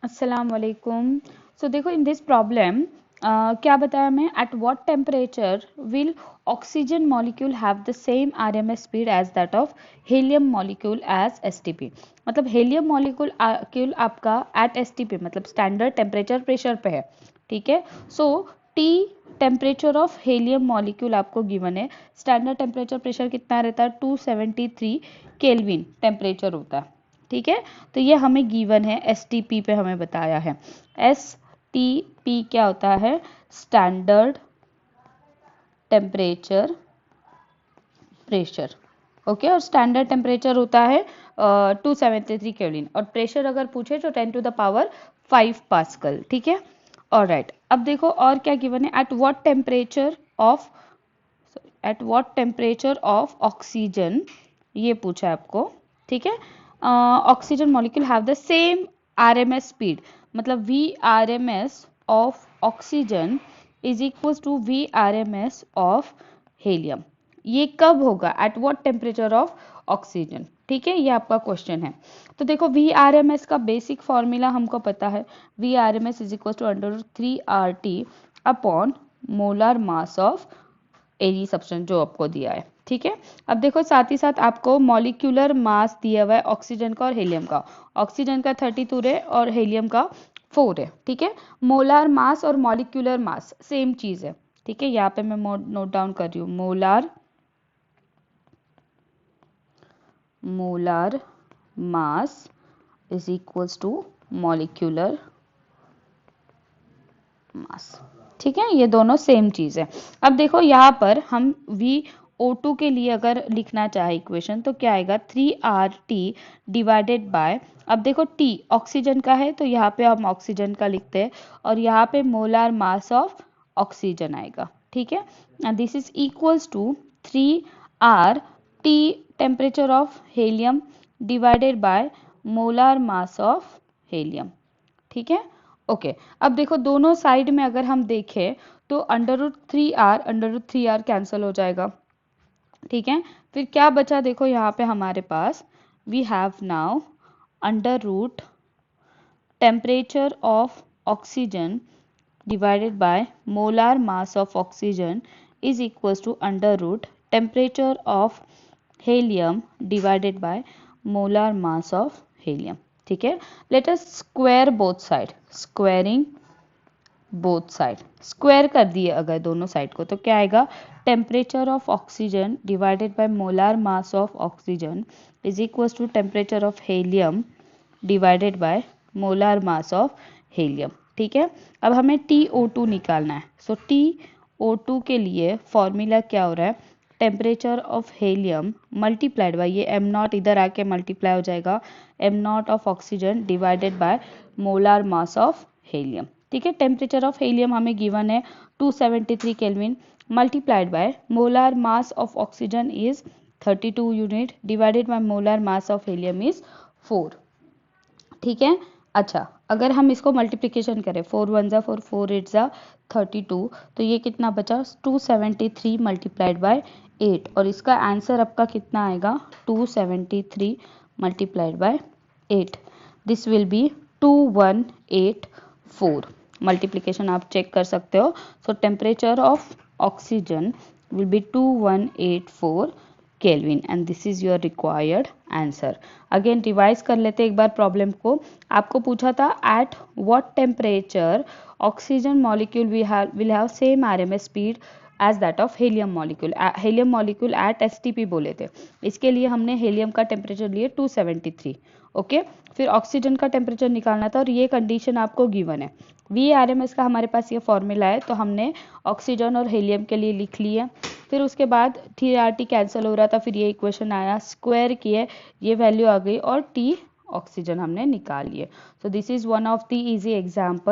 अस्सलाम वालेकुम। सो देखो इन दिस प्रॉब्लम क्या बताया मैं, at what temperature will oxygen molecule have the same RMS speed as that of helium molecule as STP. मतलब हीलियम मॉलिक्यूल आपका एट एसटीपी मतलब स्टैंडर्ड टेम्परेचर प्रेशर पे है, ठीक है। So T temperature of helium molecule आपको given है, standard temperature pressure कितना रहता है 273 केल्विन टेम्परेचर होता है, ठीक है। तो ये हमें गिवन है, एस टी पी पे हमें बताया है। एस टी पी क्या होता है, स्टैंडर्ड टेम्परेचर प्रेशर, ओके। और स्टैंडर्ड टेम्परेचर होता है 273 केल्विन, और प्रेशर अगर पूछे तो 10⁵ पास्कल, ठीक है। ऑलराइट, अब देखो और क्या गिवन है, at what temperature of oxygen, ये पूछा है आपको, ठीक है। Oxygen molecule have the same RMS speed, मतलब V RMS of oxygen is equal to V RMS of helium. ये कब होगा, at what temperature of oxygen, ठीक है। ये आपका क्वेश्चन है। तो देखो वी आर एम एस का बेसिक फॉर्मूला हमको पता है, V R M S is equal to √3RT upon molar mass of any substance जो आपको दिया है, ठीक है। अब देखो साथ ही साथ आपको मॉलिक्यूलर मास दिया हुआ है ऑक्सीजन का और हीलियम का। ऑक्सीजन का 32 है और हीलियम का 4 है, ठीक है। मोलार मास और मॉलिक्यूलर मास सेम चीज है, ठीक है। यहाँ पे मैं नोट डाउन कर रही हूँ, molar mass is equals to molecular mass, ठीक है। ये दोनों सेम चीज है। अब देखो यहाँ पर हम VO2 के लिए अगर लिखना चाहे इक्वेशन तो क्या आएगा, 3RT डिवाइडेड बाय, अब देखो T ऑक्सीजन का है तो यहाँ पे हम ऑक्सीजन का लिखते हैं, और यहाँ पे मोलार मास ऑफ ऑक्सीजन आएगा, ठीक है। And this is equals to 3RT temperature of helium divided by molar mass of helium, ठीक है। ओके, अब देखो दोनों साइड में अगर हम देखें तो √3R कैंसिल हो जाएगा, ठीक है। फिर क्या बचा, देखो यहाँ पे हमारे पास we have now under root temperature of oxygen divided by molar mass of oxygen is equals to under root temperature of helium divided by molar mass of helium, ठीक है। Let us square both side, squaring both side, square कर दिए अगर दोनों side को तो क्या आएगा, temperature of oxygen divided by molar mass of oxygen is equals to temperature of helium divided by molar mass of helium, ठीक है। अब हमें TO2 निकालना है। सो TO2 के लिए फॉर्मूला क्या हो रहा है, temperature of helium multiplied by, ये m0 इधर आके मल्टीप्लाई हो जाएगा, m0 of oxygen divided by molar mass of helium, ठीक है। टेम्परेचर ऑफ हीलियम हमें गिवन है 273 kelvin multiplied by molar mass of oxygen is 32 unit divided by molar mass of helium is 4, ठीक है। अच्छा, अगर हम इसको मल्टीप्लिकेशन करें 4 1 ज़ा 4 4 8 ज़ा 32, तो ये कितना बचा 273 मल्टीप्लाइड बाय 8, और इसका आंसर आपका कितना आएगा 273 multiplied by 8, this will be 2184। Multiplication आप चेक कर सकते हो। So temperature of oxygen will be 2184 kelvin and this is your required answer. Again revise कर लेते एक बार प्रॉब्लम को। आपको पूछा था at what temperature oxygen molecule will have same RMS speed as that of helium molecule. Helium molecule at STP बोले थे, इसके लिए हमने हीलियम का टेम्परेचर लिए 273, ओके। फिर ऑक्सीजन का टेम्परेचर निकालना था और ये कंडीशन आपको गिवन है। VRMS का हमारे पास ये फॉर्मूला है, तो हमने ऑक्सीजन और हीलियम के लिए लिख लिया। फिर उसके बाद 3RT कैंसिल हो रहा था, फिर ये इक्वेशन आया, स्क्वायर किए, ये वैल्यू आ गई और T ऑक्सीजन हमने निकाल लिए। So this is one of the easy example